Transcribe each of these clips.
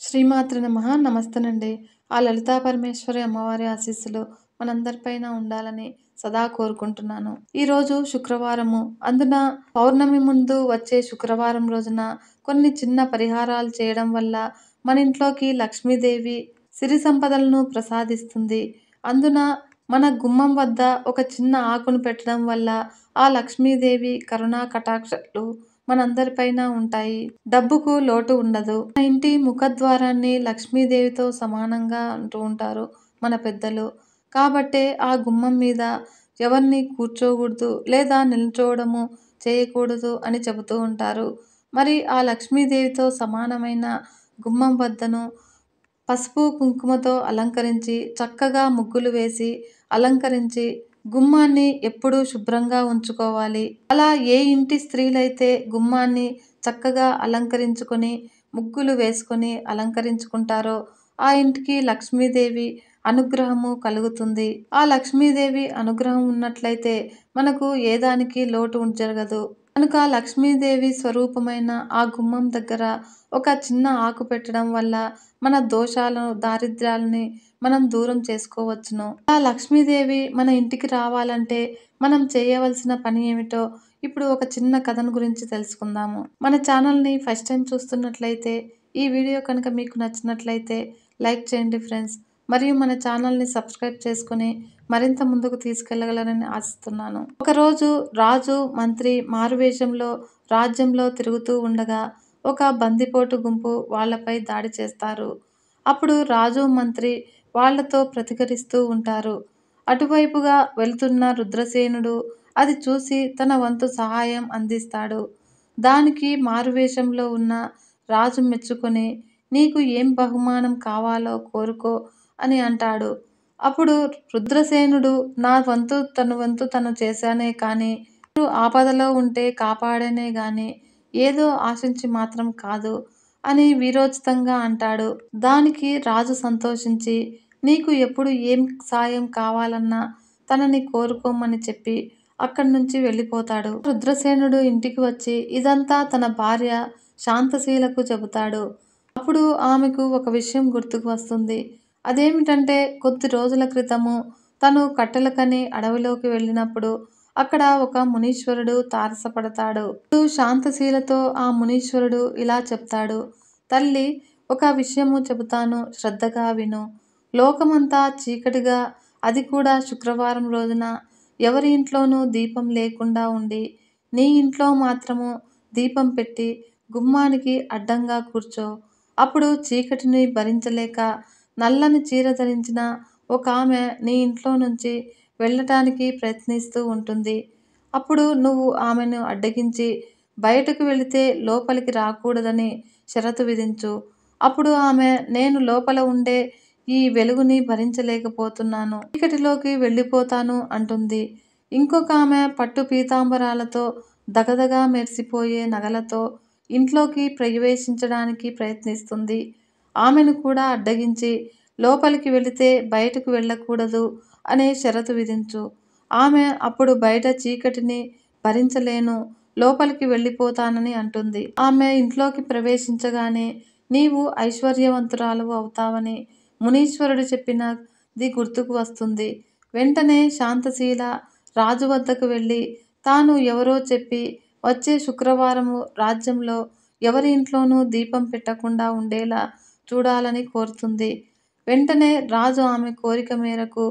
శ్రీమాత్ర నమః. నమస్తేనండి. ఆ లలితా పరమేశ్వరి అమ్మవారి ఆశీస్సులు మనందరిపైన ఉండాలని సదా కోరుకుంటున్నాను. ఈరోజు శుక్రవారము. అందున పౌర్ణమి ముందు వచ్చే శుక్రవారం రోజున కొన్ని చిన్న పరిహారాలు చేయడం వల్ల మన ఇంట్లోకి లక్ష్మీదేవి సిరి సంపదలను ప్రసాదిస్తుంది. అందున మన గుమ్మం వద్ద ఒక చిన్న ఆకును పెట్టడం వల్ల ఆ లక్ష్మీదేవి కరుణా కటాక్షాలు మనందరిపైన ఉంటాయి. డబ్బుకు లోటు ఉండదు. మన ఇంటి ముఖద్వారాన్ని లక్ష్మీదేవితో సమానంగా అంటూ ఉంటారు మన పెద్దలు. కాబట్టే ఆ గుమ్మం మీద ఎవరిని కూర్చోకూడదు లేదా నిల్చోవడము చేయకూడదు అని చెబుతూ ఉంటారు. మరి ఆ లక్ష్మీదేవితో సమానమైన గుమ్మం వద్దను పసుపు కుంకుమతో అలంకరించి చక్కగా ముగ్గులు వేసి అలంకరించి గుమ్మాన్ని ఎప్పుడూ శుభ్రంగా ఉంచుకోవాలి. అలా ఏ ఇంటి స్త్రీలైతే గుమ్మాన్ని చక్కగా అలంకరించుకొని ముగ్గులు వేసుకొని అలంకరించుకుంటారో ఆ ఇంటికి లక్ష్మీదేవి అనుగ్రహము కలుగుతుంది. ఆ లక్ష్మీదేవి అనుగ్రహం ఉన్నట్లయితే మనకు ఏ దానికి లోటు జరగదు. కనుక లక్ష్మీదేవి స్వరూపమైన ఆ గుమ్మం దగ్గర ఒక చిన్న ఆకు పెట్టడం వల్ల మన దోషాలను దారిద్ర్యాలని మనం దూరం చేసుకోవచ్చును. ఆ లక్ష్మీదేవి మన ఇంటికి రావాలంటే మనం చేయవలసిన పని ఏమిటో ఇప్పుడు ఒక చిన్న కథను గురించి తెలుసుకుందాము. మన ఛానల్ని ఫస్ట్ టైం చూస్తున్నట్లయితే ఈ వీడియో కనుక మీకు నచ్చినట్లయితే లైక్ చేయండి ఫ్రెండ్స్. మరియు మన ఛానల్ని సబ్స్క్రైబ్ చేసుకుని మరింత ముందుకు తీసుకెళ్లగలరని ఆశిస్తున్నాను. ఒకరోజు రాజు మంత్రి మారువేషంలో రాజ్యంలో తిరుగుతూ ఉండగా ఒక బందిపోటు గుంపు వాళ్ళపై దాడి చేస్తారు. అప్పుడు రాజు మంత్రి వాళ్లతో ప్రతిఘటిస్తూ ఉంటారు. అటువైపుగా వెళుతున్న రుద్రసేనుడు అది చూసి తన వంతు సహాయం అందిస్తాడు. దానికి మారువేషంలో ఉన్న రాజు మెచ్చుకొని నీకు ఏం బహుమానం కావాలో కోరుకో అని అంటాడు. అప్పుడు రుద్రసేనుడు నా వంతు తను చేశానే కానీ ఆపదలో ఉంటే కాపాడనే గాని ఏదో ఆశించి మాత్రం కాదు అని వీరోచితంగా అంటాడు. దానికి రాజు సంతోషించి నీకు ఎప్పుడు ఏం సాయం కావాలన్నా తనని కోరుకోమని చెప్పి అక్కడి నుంచి వెళ్ళిపోతాడు. రుద్రసేనుడు ఇంటికి వచ్చి ఇదంతా తన భార్య శాంతశీలకు చెబుతాడు. అప్పుడు ఆమెకు ఒక విషయం గుర్తుకు వస్తుంది. అదేమిటంటే కొద్ది రోజుల క్రితము తను కట్టెలకని అడవిలోకి వెళ్ళినప్పుడు అక్కడ ఒక మునీశ్వరుడు తారసపడతాడు. శాంతశీలతో ఆ మునీశ్వరుడు ఇలా చెప్తాడు. తల్లి, ఒక విషయము చెబుతాను, శ్రద్ధగా విను. లోకమంతా చీకటిగా, అది కూడా శుక్రవారం రోజున ఎవరి ఇంట్లోనూ దీపం లేకుండా ఉండి నీ ఇంట్లో మాత్రము దీపం పెట్టి గుమ్మానికి అడ్డంగా కూర్చో. అప్పుడు చీకటిని భరించలేక నల్లని చీర ధరించిన ఒక ఆమె నీ ఇంట్లో నుంచి వెళ్ళటానికి ప్రయత్నిస్తూ ఉంటుంది. అప్పుడు నువ్వు ఆమెను అడ్డగించి బయటకు వెళితే లోపలికి రాకూడదని షరతు విధించు. అప్పుడు ఆమె నేను లోపల ఉండే ఈ వెలుగుని భరించలేకపోతున్నాను, చీకటిలోకి వెళ్ళిపోతాను అంటుంది. ఇంకొక ఆమె పట్టు పీతాంబరాలతో దగదగా మెరిసిపోయే నగలతో ఇంట్లోకి ప్రవేశించడానికి ప్రయత్నిస్తుంది. ఆమెను కూడా అడ్డగించి లోపలికి వెళితే బయటకు వెళ్ళకూడదు అనే షరతు విధించు. ఆమె అప్పుడు బయట చీకటిని భరించలేను, లోపలికి వెళ్ళిపోతానని అంటుంది. ఆమె ఇంట్లోకి ప్రవేశించగానే నీవు ఐశ్వర్యవంతురాలు అవుతావని మునీశ్వరుడు చెప్పినది గుర్తుకు వస్తుంది. వెంటనే శాంతశీల రాజు వద్దకు వెళ్ళి తాను ఎవరో చెప్పి వచ్చే శుక్రవారము రాజ్యంలో ఎవరి ఇంట్లోనూ దీపం పెట్టకుండా ఉండేలా చూడాలని కోరుతుంది. వెంటనే రాజు ఆమె కోరిక మేరకు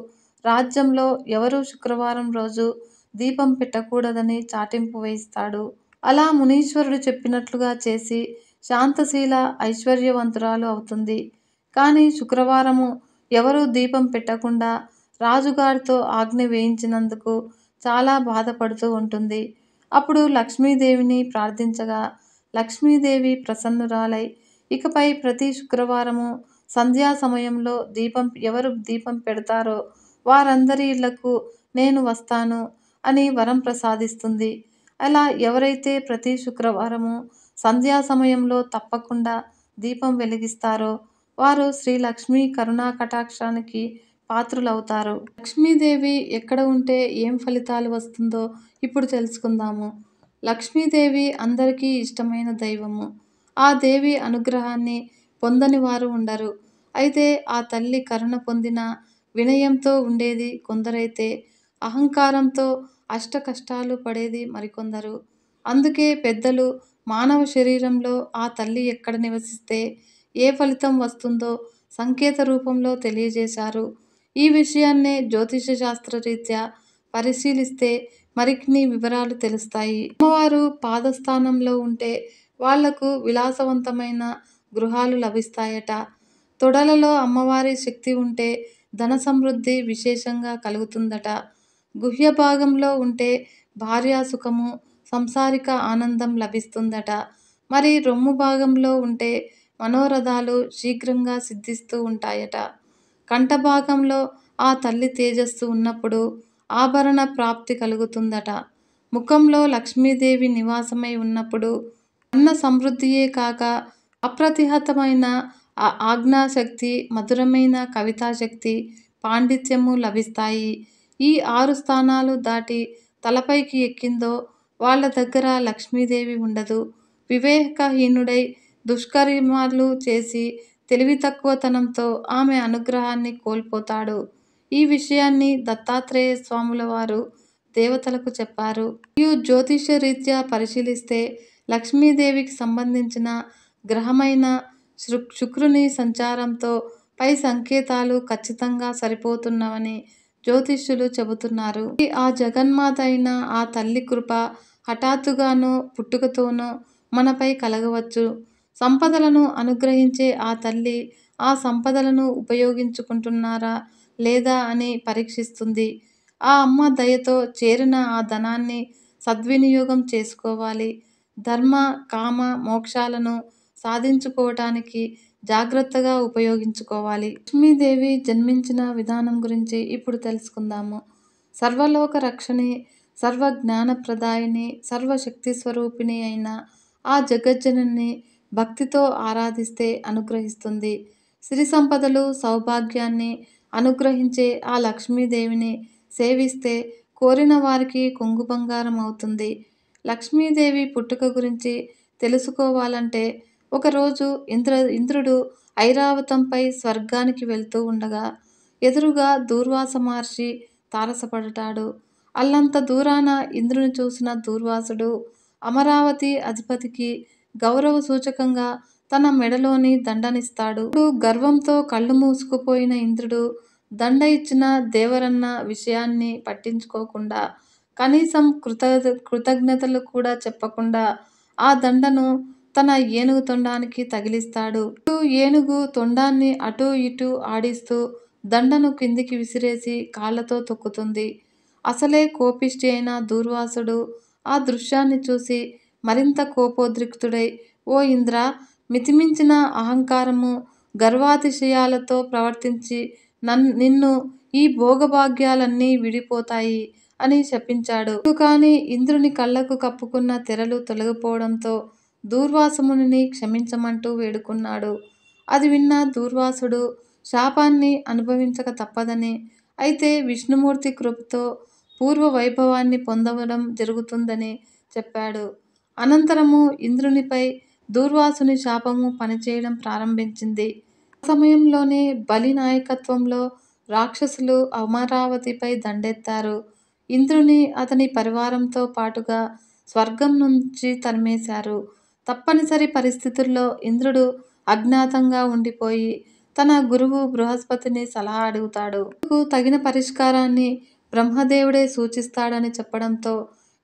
రాజ్యంలో ఎవరూ శుక్రవారం రోజు దీపం పెట్టకూడదని చాటింపు వేయిస్తాడు. అలా మునీశ్వరుడు చెప్పినట్లుగా చేసి శాంతశీల ఐశ్వర్యవంతురాలు అవుతుంది. కానీ శుక్రవారము ఎవరూ దీపం పెట్టకుండా రాజుగారితో ఆజ్ఞ వేయించినందుకు చాలా బాధపడుతూ ఉంటుంది. అప్పుడు లక్ష్మీదేవిని ప్రార్థించగా లక్ష్మీదేవి ప్రసన్నురాలై ఇకపై ప్రతి శుక్రవారము సంధ్యా సమయంలో ఎవరు దీపం పెడతారో వారందరి ఇళ్లకు నేను వస్తాను అని వరం ప్రసాదిస్తుంది. అలా ఎవరైతే ప్రతి శుక్రవారము సంధ్యా సమయంలో తప్పకుండా దీపం వెలిగిస్తారో వారు శ్రీ లక్ష్మీ కరుణా కటాక్షానికి పాత్రులవుతారు. లక్ష్మీదేవి ఎక్కడ ఉంటే ఏం ఫలితాలు వస్తుందో ఇప్పుడు తెలుసుకుందాము. లక్ష్మీదేవి అందరికీ ఇష్టమైన దైవము. ఆ దేవి అనుగ్రహాన్ని పొందని వారు ఉండరు. అయితే ఆ తల్లి కరుణ పొందిన వినయంతో ఉండేది కొందరైతే అహంకారంతో అష్ట కష్టాలు పడేది మరికొందరు. అందుకే పెద్దలు మానవ శరీరంలో ఆ తల్లి ఎక్కడ నివసిస్తే ఏ ఫలితం వస్తుందో సంకేత రూపంలో తెలియజేశారు. ఈ విషయాన్నే జ్యోతిష శాస్త్రరీత్యా పరిశీలిస్తే మరిన్ని వివరాలు తెలుస్తాయి. అమ్మవారు పాదస్థానంలో ఉంటే వాళ్లకు విలాసవంతమైన గృహాలు లభిస్తాయట. తొడలలో అమ్మవారి శక్తి ఉంటే ధన సమృద్ధి విశేషంగా కలుగుతుందట. గుహ్య భాగంలో ఉంటే భార్యాసుఖము, సంసారిక ఆనందం లభిస్తుందట. మరి రొమ్ము భాగంలో ఉంటే మనోరథాలు శీఘ్రంగా సిద్ధిస్తూ ఉంటాయట. కంఠభాగంలో ఆ తల్లి తేజస్సు ఉన్నప్పుడు ఆభరణ ప్రాప్తి కలుగుతుందట. ముఖంలో లక్ష్మీదేవి నివాసమై ఉన్నప్పుడు అన్న సమృద్ధియే కాక అప్రతిహతమైన ఆజ్ఞాశక్తి, మధురమైన కవితాశక్తి, పాండిత్యము లభిస్తాయి. ఈ 6 స్థానాలు దాటి తలపైకి ఎక్కిందో వాళ్ళ దగ్గర లక్ష్మీదేవి ఉండదు. వివేకహీనుడై దుష్కర్మాలు చేసి తెలివి తక్కువతనంతో ఆమె అనుగ్రహాన్ని కోల్పోతాడు. ఈ విషయాన్ని దత్తాత్రేయ స్వాముల వారు దేవతలకు చెప్పారు. మరియు జ్యోతిష రీత్యా పరిశీలిస్తే లక్ష్మీదేవికి సంబంధించిన గ్రహమైన శుక్రుని సంచారంతో పై సంకేతాలు ఖచ్చితంగా సరిపోతున్నవని జ్యోతిష్యులు చెబుతున్నారు. ఆ జగన్మాత అయిన ఆ తల్లి కృప హఠాత్తుగానో పుట్టుకతోనో మనపై కలగవచ్చు. సంపదలను అనుగ్రహించే ఆ తల్లి ఆ సంపదలను ఉపయోగించుకుంటున్నారా లేదా అని పరీక్షిస్తుంది. ఆ అమ్మ దయతో చేరిన ఆ ధనాన్ని సద్వినియోగం చేసుకోవాలి. ధర్మ, కామ, మోక్షాలను సాధించుకోవటానికి జాగ్రత్తగా ఉపయోగించుకోవాలి. లక్ష్మీదేవి జన్మించిన విధానం గురించి ఇప్పుడు తెలుసుకుందాము. సర్వలోక రక్షణి, సర్వ జ్ఞానప్రదాయిని, సర్వశక్తి స్వరూపిణి అయిన ఆ జగజ్జనని భక్తితో ఆరాధిస్తే అనుగ్రహిస్తుంది. సిరి సంపదలు, సౌభాగ్యాన్ని అనుగ్రహించే ఆ లక్ష్మీదేవిని సేవిస్తే కోరిన వారికి కొంగు బంగారం అవుతుంది. లక్ష్మీదేవి పుట్టుక గురించి తెలుసుకోవాలంటే ఒకరోజు ఇంద్రుడు ఐరావతంపై స్వర్గానికి వెళ్తూ ఉండగా ఎదురుగా దూర్వాస మహర్షి తారసపడతాడు. అల్లంత దూరాన ఇంద్రుని చూసిన దూర్వాసుడు అమరావతి అధిపతికి గౌరవ సూచకంగా తన మెడలోని దండనిస్తాడు. గర్వంతో కళ్ళు మూసుకుపోయిన ఇంద్రుడు దండ ఇచ్చిన దేవరన్న విషయాన్ని పట్టించుకోకుండా కనీసం కృతజ్ఞతలు కూడా చెప్పకుండా ఆ దండను తన ఏనుగు తొండానికి తగిలిస్తాడు. ఏనుగు తొండాన్ని అటూ ఇటూ ఆడిస్తూ దండను కిందికి విసిరేసి కాళ్లతో తొక్కుతుంది. అసలే కోపిష్టి అయిన దూర్వాసుడు ఆ దృశ్యాన్ని చూసి మరింత కోపోద్రిక్తుడై, ఓ ఇంద్ర, మితిమించిన అహంకారము, గర్వాతిశయాలతో ప్రవర్తించి నిన్ను ఈ భోగభాగ్యాలన్నీ విడిపోతాయి అని శపించాడు. కానీ ఇంద్రుని కళ్ళకు కప్పుకున్న తెరలు తొలగిపోవడంతో దూర్వాసమునిని క్షమించమంటూ వేడుకున్నాడు. అది విన్న దూర్వాసుడు శాపాన్ని అనుభవించక తప్పదని, అయితే విష్ణుమూర్తి కృపతో పూర్వ వైభవాన్ని పొందడం జరుగుతుందని చెప్పాడు. అనంతరము ఇంద్రునిపై దూర్వాసుని శాపము పనిచేయడం ప్రారంభించింది. ఆ సమయంలోనే బలి నాయకత్వంలో రాక్షసులు అమరావతిపై దండెత్తారు. ఇంద్రుని, అతని పరివారంతో పాటుగా స్వర్గం నుంచి తరిమేశారు. తప్పనిసరి పరిస్థితుల్లో ఇంద్రుడు అజ్ఞాతంగా ఉండిపోయి తన గురువు బృహస్పతిని సలహా అడుగుతాడు. తగిన పరిష్కారాన్ని బ్రహ్మదేవుడే సూచిస్తాడని చెప్పడంతో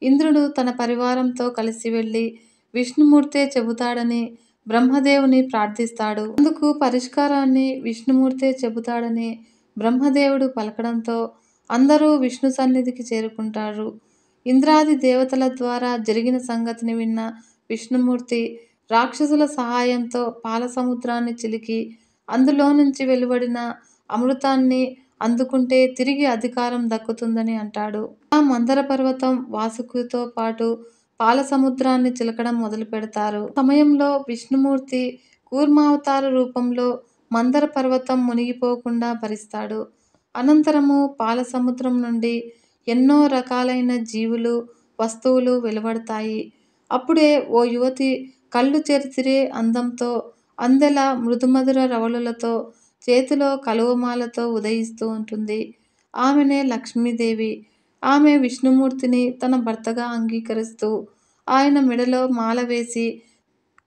ఇంద్రుడు తన పరివారంతో కలిసి వెళ్లి విష్ణుమూర్తే చెబుతాడని బ్రహ్మదేవుని ప్రార్థిస్తాడు. అందుకు పరిష్కారాన్ని విష్ణుమూర్తే చెబుతాడని బ్రహ్మదేవుడు పలకడంతో అందరూ విష్ణు సన్నిధికి చేరుకుంటారు. ఇంద్రాది దేవతల ద్వారా జరిగిన సంగతిని విన్న విష్ణుమూర్తి రాక్షసుల సహాయంతో పాలసముద్రాన్ని చిలికి అందులో నుంచి వెలువడిన అమృతాన్ని అందుకుంటే తిరిగి అధికారం దక్కుతుందని అంటాడు. ఆ మందర పర్వతం వాసుకితో పాటు పాలసముద్రాన్ని చిలకడం మొదలు పెడతారు. సమయంలో విష్ణుమూర్తి కూర్మావతార రూపంలో మందర పర్వతం మునిగిపోకుండా భరిస్తాడు. అనంతరము పాలసముద్రం నుండి ఎన్నో రకాలైన జీవులు, వస్తువులు వెలువడతాయి. అప్పుడే ఓ యువతి కళ్ళు చెరితిరే అందంతో అందెల మృదుమధుర రవళులతో చేతిలో కలువమాలతో ఉదయిస్తూ ఉంటుంది. ఆమెనే లక్ష్మీదేవి. ఆమె విష్ణుమూర్తిని తన భర్తగా అంగీకరిస్తూ ఆయన మెడలో మాల వేసి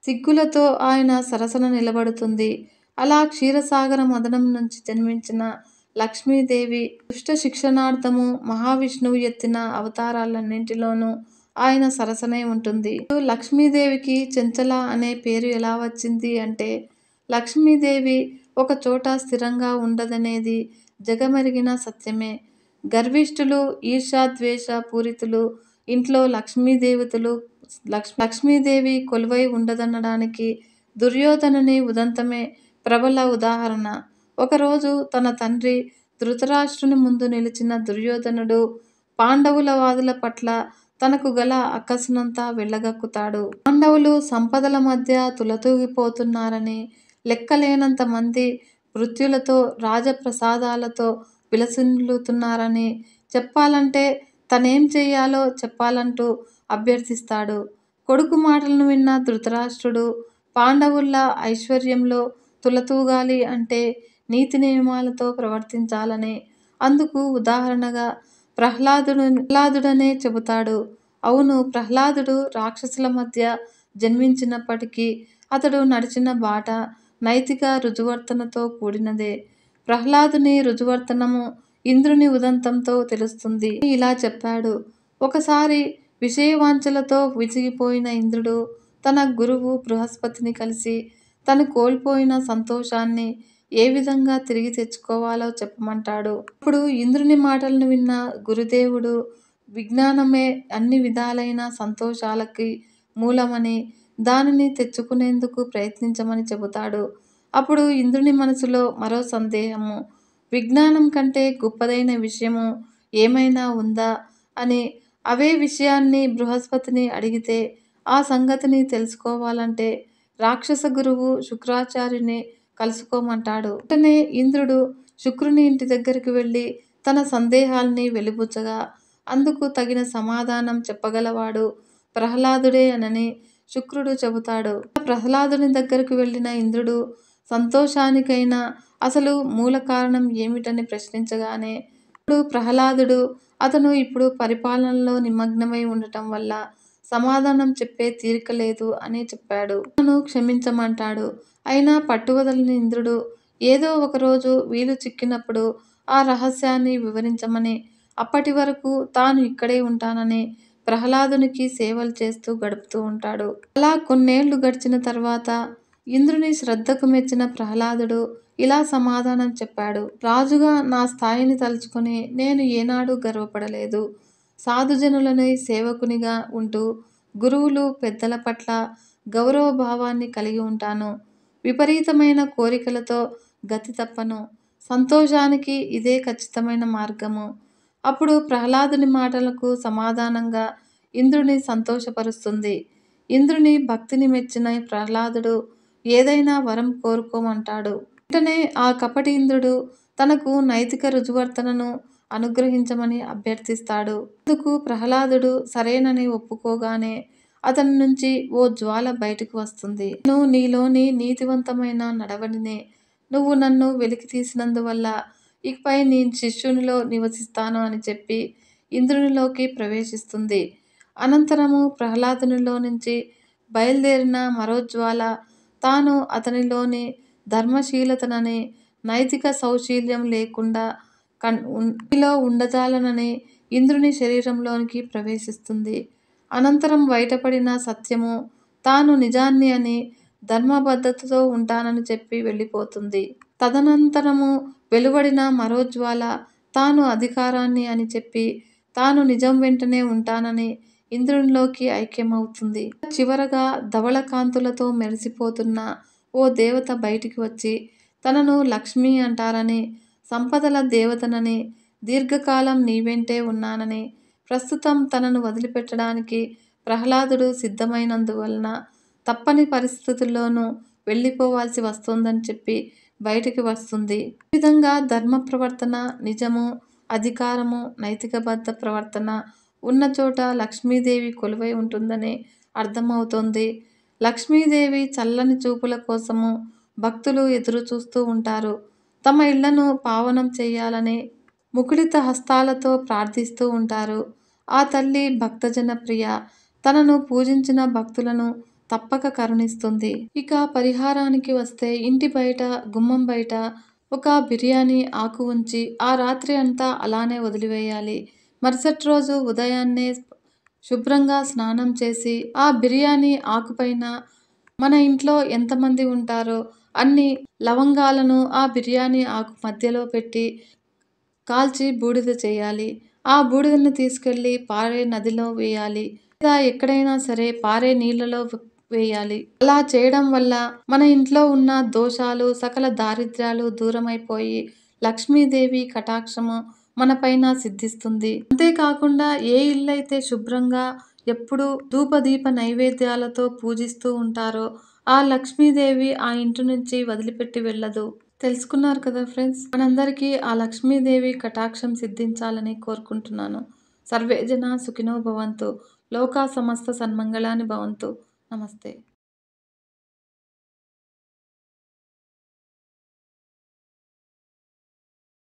సిగ్గులతో ఆయన సరసన నిలబడుతుంది. అలా క్షీరసాగర మథనం నుంచి జన్మించిన లక్ష్మీదేవి దుష్ట శిక్షణార్థము మహావిష్ణువు ఎత్తిన అవతారాలన్నింటిలోనూ ఆయన సరసనే ఉంటుంది. లక్ష్మీదేవికి చెంచల అనే పేరు ఎలా వచ్చింది అంటే, లక్ష్మీదేవి ఒక చోట స్థిరంగా ఉండదనేది జగమెరిగిన సత్యమే. గర్విష్ఠులు, ఈర్ష్యాద్వేష పూరితులు ఇంట్లో లక్ష్మీదేవి కొలువై ఉండదనడానికి దుర్యోధనుని ఉదంతమే ప్రబల ఉదాహరణ. ఒకరోజు తన తండ్రి ధృతరాష్ట్రుని ముందు నిలిచిన దుర్యోధనుడు పాండవుల వాదుల పట్ల తనకు గల అక్కసునంతా వెళ్ళగక్కుతాడు. పాండవులు సంపదల మధ్య తులతూగిపోతున్నారని, లెక్కలేనంత మంది భృత్యులతో రాజప్రసాదాలతో విలసిల్లుతున్నారని చెప్పాలంటే తనేం చెయ్యాలో చెప్పాలంటూ అభ్యర్థిస్తాడు. కొడుకు మాటలను విన్న ధృతరాష్ట్రుడు పాండవుల్లా ఐశ్వర్యంలో తులతూగాలి అంటే నీతి నియమాలతో ప్రవర్తించాలని అందుకు ఉదాహరణగా ప్రహ్లాదుడనే చెబుతాడు. అవును, ప్రహ్లాదుడు రాక్షసుల మధ్య జన్మించినప్పటికీ అతడు నడిచిన బాట నైతిక రుజువర్తనతో కూడినదే. ప్రహ్లాదుని రుజువర్తనము ఇంద్రుని ఉదంతంతో తెలుస్తుంది. ఇలా చెప్పాడు. ఒకసారి విషయవాంఛలతో విసిగిపోయిన ఇంద్రుడు తన గురువు బృహస్పతిని కలిసి తను కోల్పోయిన సంతోషాన్ని ఏ విధంగా తిరిగి తెచ్చుకోవాలో చెప్పమంటాడు. అప్పుడు ఇంద్రుని మాటలను విన్న గురుదేవుడు విజ్ఞానమే అన్ని విధాలైన సంతోషాలకి మూలమని, దానిని తెచ్చుకునేందుకు ప్రయత్నించమని చెబుతాడు. అప్పుడు ఇంద్రుని మనసులో మరో సందేహము, విజ్ఞానం కంటే గొప్పదైన విషయము ఏమైనా ఉందా అని. అవే విషయాన్ని బృహస్పతిని అడిగితే ఆ సంగతిని తెలుసుకోవాలంటే రాక్షస గురువు శుక్రాచార్యుని కలుసుకోమంటాడు. వెంటనే ఇంద్రుడు శుక్రుని ఇంటి దగ్గరికి వెళ్ళి తన సందేహాల్ని వెలిబుచ్చగా అందుకు తగిన సమాధానం చెప్పగలవాడు ప్రహ్లాదుడే అని శుక్రుడు చెబుతాడు. ప్రహ్లాదుని దగ్గరకు వెళ్ళిన ఇంద్రుడు సంతోషానికైనా అసలు మూల కారణం ఏమిటని ప్రశ్నించగానే ఇప్పుడు ప్రహ్లాదుడు అతను ఇప్పుడు పరిపాలనలో నిమగ్నమై ఉండటం వల్ల సమాధానం చెప్పే తీరిక లేదు అని చెప్పాడు. తనను క్షమించమంటాడు. అయినా పట్టువదలని ఇంద్రుడు ఏదో ఒకరోజు వీలు చిక్కినప్పుడు ఆ రహస్యాన్ని వివరించమని, అప్పటి వరకు తాను ఇక్కడే ఉంటానని ప్రహ్లాదునికి సేవలు చేస్తూ గడుపుతూ ఉంటాడు. అలా కొన్నేళ్లు గడిచిన తర్వాత ఇంద్రుని శ్రద్ధకు మెచ్చిన ప్రహ్లాదుడు ఇలా సమాధానం చెప్పాడు. రాజుగా నా స్థాయిని తలుచుకొని నేను ఏనాడూ గర్వపడలేదు. సాధుజనులని సేవకునిగా ఉంటూ గురువులు పెద్దల పట్ల గౌరవ భావాన్ని కలిగి ఉంటాను. విపరీతమైన కోరికలతో గతి తప్పను. సంతోషానికి ఇదే ఖచ్చితమైన మార్గము. అప్పుడు ప్రహ్లాదుని మాటలకు సమాధానంగా ఇంద్రుని సంతోషపరుస్తుంది. ఇంద్రుని భక్తిని మెచ్చిన ప్రహ్లాదుడు ఏదైనా వరం కోరుకోమంటాడు. వెంటనే ఆ కపటి ఇంద్రుడు తనకు నైతిక రుజువర్తనను అనుగ్రహించమని అభ్యర్థిస్తాడు. అందుకు ప్రహ్లాదుడు సరేనని ఒప్పుకోగానే అతని నుంచి ఓ జ్వాల బయటకు వస్తుంది. నేను నీలోని నీతివంతమైన నడవడినే. నువ్వు నన్ను వెలికి తీసినందువల్ల ఇకపై నీ శిష్యునిలో నివసిస్తాను అని చెప్పి ఇంద్రునిలోకి ప్రవేశిస్తుంది. అనంతరము ప్రహ్లాదునిలో నుంచి బయలుదేరిన మరో జ్వాల తాను అతనిలోని ధర్మశీలతనని, నైతిక సౌశీల్యం లేకుండా ఉండజాలనని ఇంద్రుని శరీరంలోనికి ప్రవేశిస్తుంది. అనంతరం బయటపడిన సత్యము తాను నిజాన్ని అని, ధర్మబద్ధతతో ఉంటానని చెప్పి వెళ్ళిపోతుంది. తదనంతరము వెలువడిన మరో జ్వాల తాను అధికారాన్ని అని చెప్పి తాను నిజం వెంటనే ఉంటానని ఇంద్రునిలోకి ఐక్యమవుతుంది. చివరగా ధవళ కాంతులతో మెరిసిపోతున్న ఓ దేవత బయటికి వచ్చి తనను లక్ష్మి అంటారని, సంపదల దేవతనని, దీర్ఘకాలం నీ వెంటే ఉన్నానని, ప్రస్తుతం తనను వదిలిపెట్టడానికి ప్రహ్లాదుడు సిద్ధమైనందువలన తప్పని పరిస్థితుల్లోనూ వెళ్ళిపోవాల్సి వస్తోందని చెప్పి బయటికి వస్తుంది. ఈ విధంగా ధర్మ ప్రవర్తన, నిజము, అధికారము, నైతికబద్ధ ప్రవర్తన ఉన్న చోట లక్ష్మీదేవి కొలువై ఉంటుందని అర్థమవుతోంది. లక్ష్మీదేవి చల్లని చూపుల కోసము భక్తులు ఎదురు చూస్తూ ఉంటారు. తమ ఇళ్లను పావనం చేయాలని ముకుళిత హస్తాలతో ప్రార్థిస్తూ ఉంటారు. ఆ తల్లి భక్తజన ప్రియ. తనను పూజించిన భక్తులను తప్పక కరుణిస్తుంది. ఇక పరిహారానికి వస్తే ఇంటి బయట, గుమ్మం బయట ఒక బిర్యానీ ఆకు ఉంచి ఆ రాత్రి అంతా అలానే వదిలివేయాలి. మరుసటి రోజు ఉదయాన్నే శుభ్రంగా స్నానం చేసి ఆ బిర్యానీ ఆకుపైన మన ఇంట్లో ఎంతమంది ఉంటారో అన్ని లవంగాలను ఆ బిర్యానీ ఆకు మధ్యలో పెట్టి కాల్చి బూడిద చేయాలి. ఆ బూడిదను తీసుకెళ్లి పారే నదిలో వేయాలి. లేదా ఎక్కడైనా సరే పారే నీళ్లలో వేయాలి. అలా చేయడం వల్ల మన ఇంట్లో ఉన్న దోషాలు, సకల దారిద్ర్యాలు దూరమైపోయి లక్ష్మీదేవి కటాక్షము మనపైన సిద్ధిస్తుంది. అంతేకాకుండా ఏ ఇల్లైతే శుభ్రంగా ఎప్పుడు ధూపదీప నైవేద్యాలతో పూజిస్తూ ఉంటారో ఆ లక్ష్మీదేవి ఆ ఇంటి నుంచి వదిలిపెట్టి వెళ్ళదు. తెలుసుకున్నారు కదా ఫ్రెండ్స్. మనందరికీ ఆ లక్ష్మీదేవి కటాక్షం సిద్ధించాలని కోరుకుంటున్నాను. సర్వే జన సుఖినో భవంతు. లోకా సమస్త సన్మంగళాని భవంతు. నమస్తే.